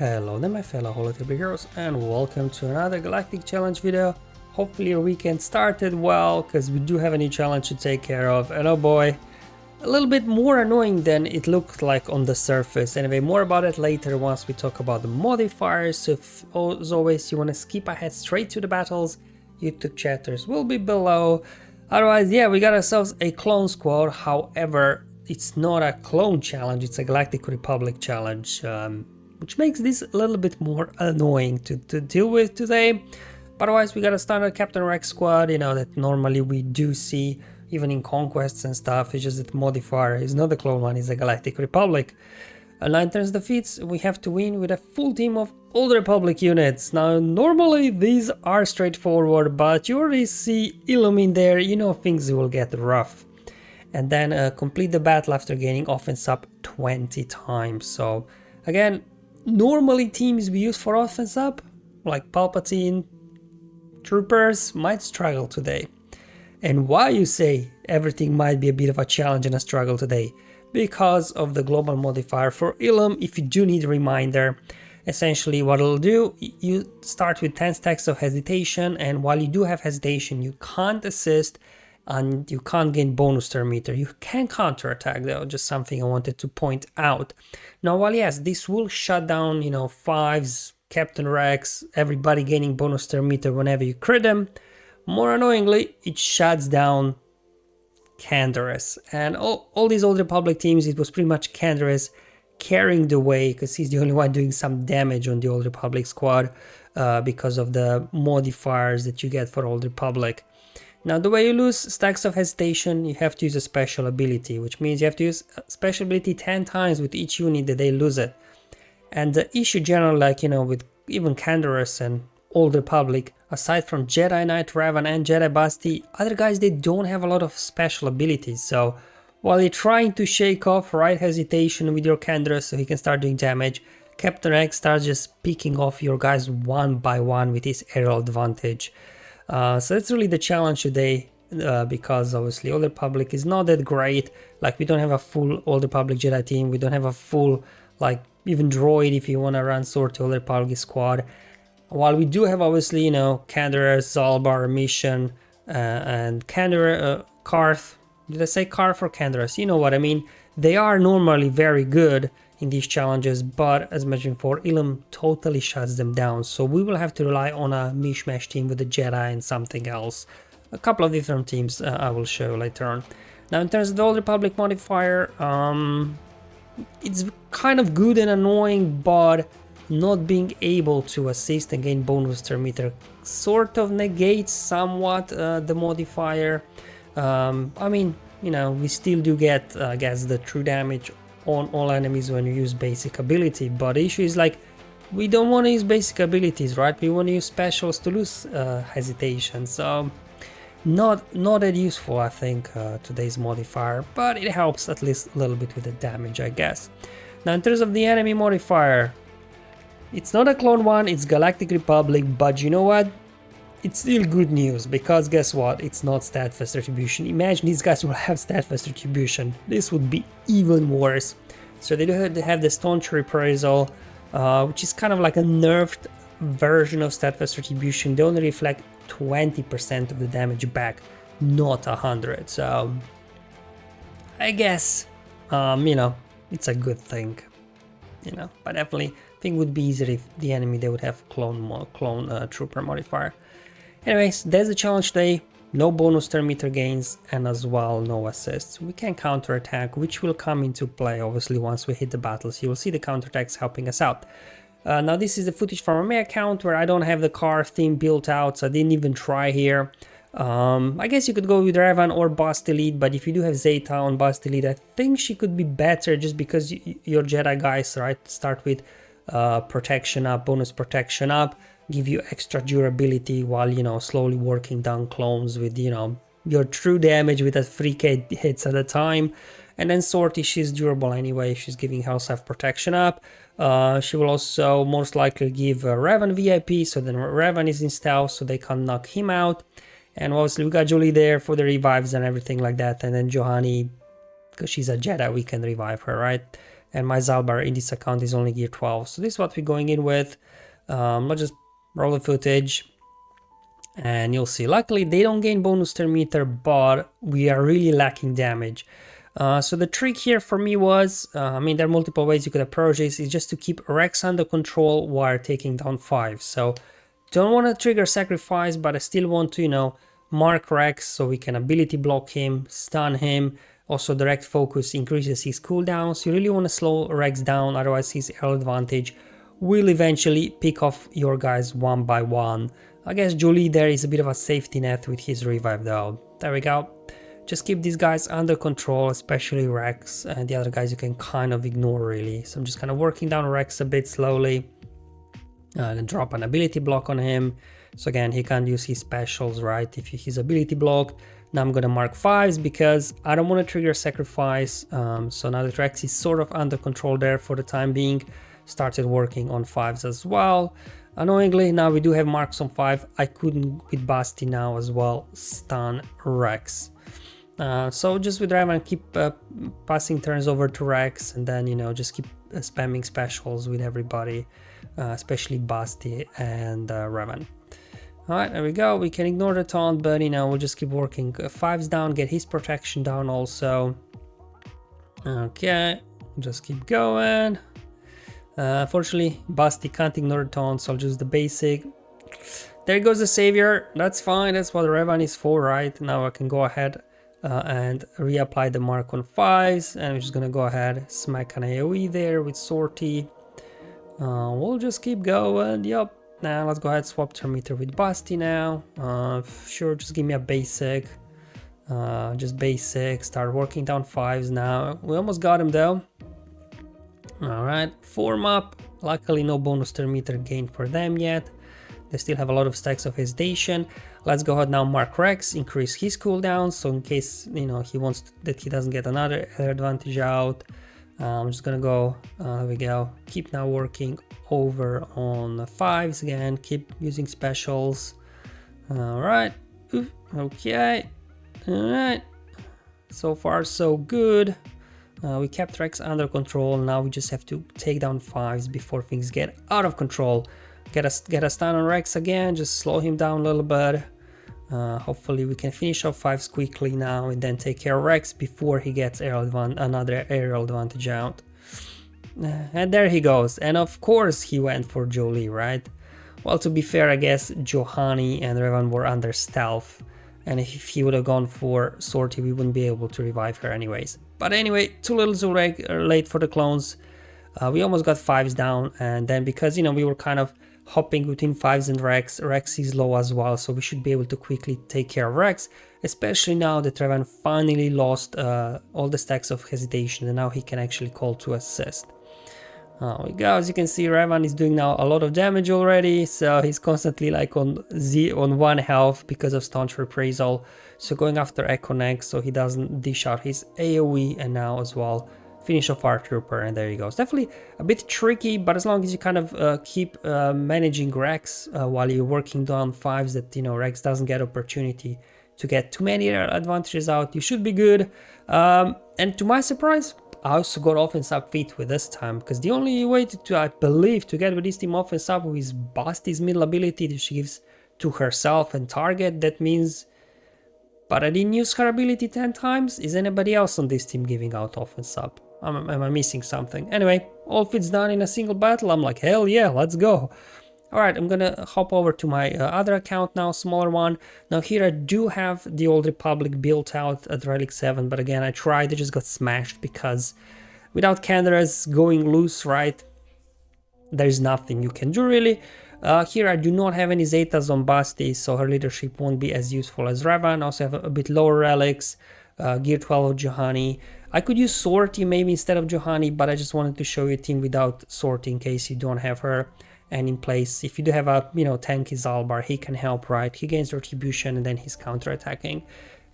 Hello there my fellow holotype heroes and welcome to another Galactic challenge video. Hopefully your weekend started well, because we do have a new challenge to take care of, and oh boy, a little bit more annoying than it looked like on the surface. Anyway, more about it later once we talk about the modifiers. So if, as always, you want to skip ahead straight to the battles, YouTube chapters will be below. Otherwise, yeah, we got ourselves a clone squad. However, it's not a clone challenge, it's a Galactic Republic challenge, which makes this a little bit more annoying to deal with today. But otherwise, we got a standard Captain Rex squad, you know, that normally we do see even in conquests and stuff. It's just that modifier is not a clone one, it's a Galactic Republic. And now in terms of the feats, we have to win with a full team of Old Republic units. Now normally these are straightforward, but you already see Ilum in there, you know things will get rough. And then complete the battle after gaining offense up 20 times. So again, normally teams we use for offense up, like Palpatine, troopers, might struggle today. And why you say everything might be a bit of a challenge and a struggle today? Because of the global modifier for Ilum. If you do need a reminder, essentially what it'll do, you start with 10 stacks of hesitation, and while you do have hesitation, you can't assist and you can't gain bonus turn meter. You can counterattack though, just something I wanted to point out. Now while yes, this will shut down, you know, fives, Captain Rex, everybody gaining bonus turn meter whenever you crit them, more annoyingly, it shuts down Canderous. And all these Old Republic teams, it was pretty much Canderous carrying the way, because he's the only one doing some damage on the Old Republic squad because of the modifiers that you get for Old Republic. Now the way you lose stacks of hesitation, you have to use a special ability, which means you have to use a special ability 10 times with each unit that they lose it. And the issue generally, like, you know, with even Canderous and Old Republic, aside from Jedi Knight, Revan and Jedi Basti, other guys, they don't have a lot of special abilities. So while you're trying to shake off right hesitation with your Canderous so he can start doing damage, Captain X starts just picking off your guys one by one with his aerial advantage. So that's really the challenge today, because obviously Old Republic is not that great. Like, we don't have a full Old Republic Jedi team, we don't have a full, like, even droid if you want to run Sword to Old Republic squad. While we do have, obviously, you know, Canderous, Zalbar, Mission, and Karth. Did I say Karth or Canderous? You know what I mean. They are normally very good in these challenges, but as mentioned before, Ilum totally shuts them down. So we will have to rely on a mishmash team with a Jedi and something else. A couple of different teams I will show later on. Now in terms of the Old Republic modifier, it's kind of good and annoying, but not being able to assist and gain bonus turn meter sort of negates somewhat the modifier. I mean, you know, we still do get, I guess, the true damage on all enemies when you use basic ability, but the issue is, like, we don't want to use basic abilities, right? We want to use specials to lose hesitation, so not that useful, I think, today's modifier, but it helps at least a little bit with the damage, I guess. Now in terms of the enemy modifier, it's not a clone one, it's Galactic Republic, but you know what? It's still good news, because guess what? It's not Statfast Retribution. Imagine these guys will have Statfast Retribution. This would be even worse. So they do have the Staunch Reprisal, which is kind of like a nerfed version of Statfast Retribution. They only reflect 20% of the damage back, not 100. So I guess, you know, it's a good thing. You know, but definitely I think it would be easier if the enemy, they would have clone trooper modifier. Anyways, there's the challenge today. No bonus turn meter gains, and as well no assists. We can counterattack, which will come into play obviously once we hit the battles. You will see the counterattacks helping us out. Now this is the footage from my account where I don't have the car theme built out, so I didn't even try here. I guess you could go with Revan or Bastila, but if you do have Zeta on Bastila, I think she could be better, just because your Jedi guys, right, start with protection up, bonus protection up, give you extra durability while, you know, slowly working down clones with, you know, your true damage with that 3k hits at a time. And then Sortie, she's durable anyway, she's giving herself protection up. She will also most likely give Revan VIP, so then Revan is in stealth, so they can't knock him out. And obviously we got Julie there for the revives and everything like that, and then Johanny, because she's a Jedi, we can revive her, right? and my Zalbar in this account is only gear 12. So this is what we're going in with. Let's just roll the footage and you'll see. Luckily they don't gain bonus turn meter, but we are really lacking damage. So the trick here for me was, I mean, there are multiple ways you could approach this, is just to keep Rex under control while taking down 5. So don't want to trigger sacrifice, but I still want to, you know, mark Rex so we can ability block him, stun him. Also direct focus increases his cooldown, so you really want to slow Rex down, otherwise his air advantage will eventually pick off your guys one by one. I guess Jolie there is a bit of a safety net with his revive though. There we go. Just keep these guys under control, especially Rex, and the other guys you can kind of ignore really. So I'm just kind of working down Rex a bit slowly. Then drop an ability block on him. So again, he can't use his specials, right, if his ability blocked. Now I'm gonna mark 5s because I don't want to trigger sacrifice. So now that Rex is sort of under control there for the time being. Started working on 5s as well. Annoyingly, now we do have marks on 5. I couldn't with Basti now as well stun Rex. So just with Revan, keep passing turns over to Rex, and then, you know, just keep spamming specials with everybody, especially Basti and Revan. Alright, there we go. We can ignore the taunt, but, you know, we'll just keep working 5s down, get his protection down also. Okay, just keep going. Unfortunately, Basti can't ignore the taunt, so I'll use the basic. There goes the savior. That's fine, that's what Revan is for, right? Now I can go ahead and reapply the mark on 5s, and we're just gonna go ahead, smack an AoE there with Sortie. We'll just keep going. Yep. Now let's go ahead, swap turn meter with Basti now. Sure, just give me a basic. Just basic. Start working down 5s now. We almost got him though. Alright, form up. Luckily no bonus turn meter gained for them yet. They still have a lot of stacks of hesitation. Let's go ahead now, mark Rex, increase his cooldown, so in case, you know, he wants that he doesn't get another advantage out. I'm just gonna go, there we go, keep now working over on 5s again, keep using specials. Alright, okay, alright, so far so good. We kept Rex under control, now we just have to take down 5s before things get out of control. Get a stun on Rex again, just slow him down a little bit. Hopefully we can finish off 5s quickly now and then take care of Rex before he gets another aerial advantage out. And there he goes, and of course he went for Jolie, right? Well, to be fair, I guess Johanny and Revan were under stealth, and if he would have gone for Sortie, we wouldn't be able to revive her anyways. But anyway, too little too late for the clones. We almost got 5s down, and then because, you know, we were kind of hopping between 5s and Rex is low as well, so we should be able to quickly take care of Rex, especially now that Revan finally lost all the stacks of hesitation, and now he can actually call to assist. There we go. As you can see, Revan is doing now a lot of damage already, so he's constantly like on 1 health because of staunch reprisal, so going after Echo next so he doesn't dish out his AoE, and now as well finish off our trooper, and there you go. It's definitely a bit tricky, but as long as you kind of keep managing Rex while you're working down 5s, that, you know, Rex doesn't get opportunity to get too many advantages out, you should be good. And to my surprise, I also got offense up feat with this time, because the only way to I believe to get with this team offense up is Basti's middle ability that she gives to herself and target. That means, but I didn't use her ability 10 times. Is anybody else on this team giving out offense up? Am I missing something? Anyway, all feats done in a single battle. I'm like, hell yeah, let's go. Alright, I'm gonna hop over to my other account now, smaller one. Now here I do have the Old Republic built out at Relic 7, but again, I tried, it just got smashed because without Candaras going loose, right, there's nothing you can do really. Here I do not have any Zetas on Basti, so her leadership won't be as useful as Revan. I also have a bit lower relics, gear 12 of Johanny. I could use Sortie maybe instead of Johanny, but I just wanted to show you a team without Sortie in case you don't have her. And in place, if you do have a, you know, tanky Zalbar, he can help, right? He gains retribution and then he's counter-attacking.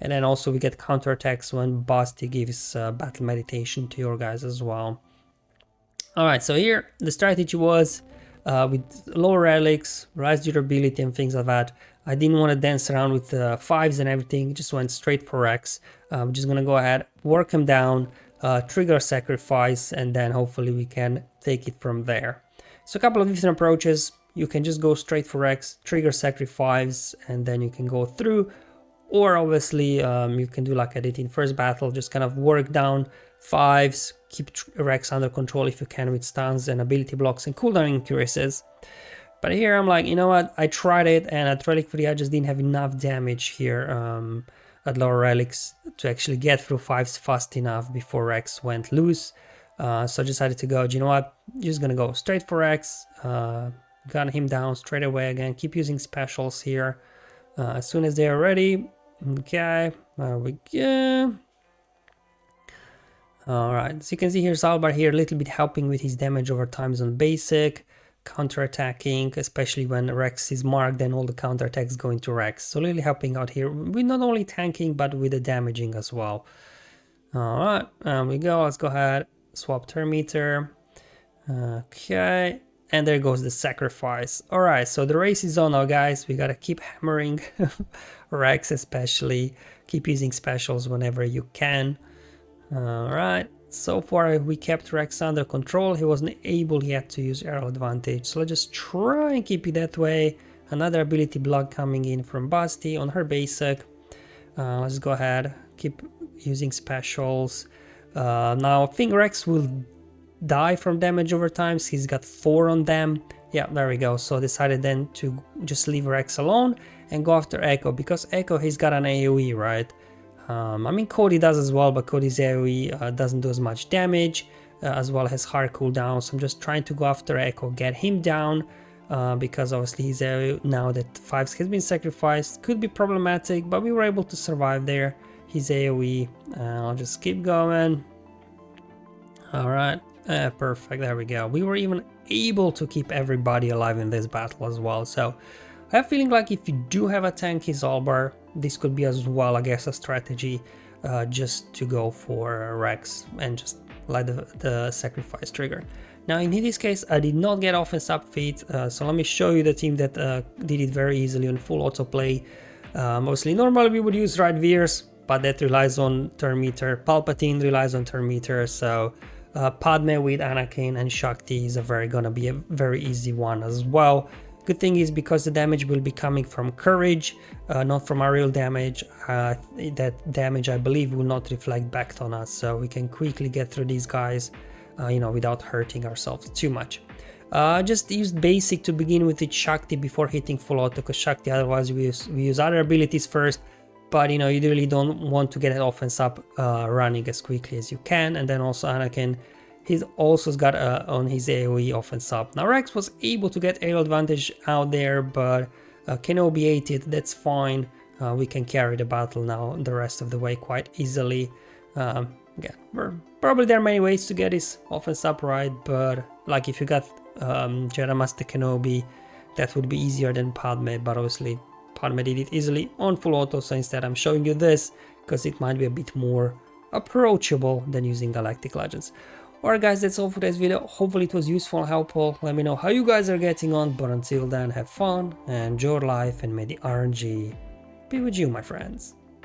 And then also we get counter-attacks when Basti gives battle meditation to your guys as well. Alright, so here the strategy was with lower relics, rise durability and things like that. I didn't want to dance around with 5s and everything, just went straight for Rex. I'm just gonna go ahead, work him down, trigger sacrifice, and then hopefully we can take it from there. So a couple of different approaches. You can just go straight for Rex, trigger sacrifice, and then you can go through. Or obviously you can do like I did in first battle, just kind of work down 5s, keep Rex under control if you can with stuns and ability blocks and cooldown increases. But here I'm like, you know what, I tried it, and at Relic 3 I just didn't have enough damage here at lower relics to actually get through 5s fast enough before Rex went loose. So I decided to go, you know what, just gonna go straight for Rex, gun him down straight away again, keep using specials here as soon as they are ready. Okay, there we go. Alright, so you can see here Zalbar here a little bit helping with his damage over times on basic, counter-attacking, especially when Rex is marked, then all the counter-attacks go into Rex. So really helping out here with not only tanking but with the damaging as well. Alright, there we go, let's go ahead, swap turn meter. Okay, and there goes the sacrifice. Alright, so the race is on now, guys. We gotta keep hammering Rex especially, keep using specials whenever you can. Alright, so far we kept Rex under control. He wasn't able yet to use aerial advantage, so let's just try and keep it that way. Another ability block coming in from Basti on her basic. Let's go ahead, keep using specials. Now I think Rex will die from damage over time, so he's got 4 on them. Yeah, there we go. So I decided then to just leave Rex alone and go after Echo, because Echo, he's got an AoE, right? I mean Cody does as well, but Cody's AoE doesn't do as much damage, as well as hard cooldown. So I'm just trying to go after Echo, get him down, because obviously his AoE, now that 5s has been sacrificed, could be problematic, but we were able to survive there. His AoE, I'll just keep going. Alright, perfect, there we go. We were even able to keep everybody alive in this battle as well. So I have a feeling like if you do have a tanky Zalbar, this could be as well, I guess, a strategy, just to go for Rex and just let the sacrifice trigger. Now in this case I did not get offense up feat, so let me show you the team that did it very easily on full autoplay. Mostly normally we would use right Veers, but that relies on turn meter. Palpatine relies on turn meter, so Padme with Anakin and Shakti is gonna be a very easy one as well. Good thing is, because the damage will be coming from courage, not from aerial damage, that damage I believe will not reflect back on us, so we can quickly get through these guys, you know, without hurting ourselves too much. Just use basic to begin with it Shakti before hitting full auto, because Shakti otherwise we use other abilities first, but you know, you really don't want to get an offense up running as quickly as you can. And then also Anakin, he's also got on his AoE offense up. Now Rex was able to get aerial advantage out there, but Kenobi ate it, that's fine. We can carry the battle now the rest of the way quite easily. Again, probably there are many ways to get his offense up right, but like if you got Jedi Master Kenobi, that would be easier than Padme, but obviously Padme did it easily on full auto, so instead I'm showing you this because it might be a bit more approachable than using Galactic Legends. Alright guys, that's all for today's video. Hopefully it was useful and helpful. Let me know how you guys are getting on, but until then, have fun and enjoy life, and may the RNG be with you, my friends.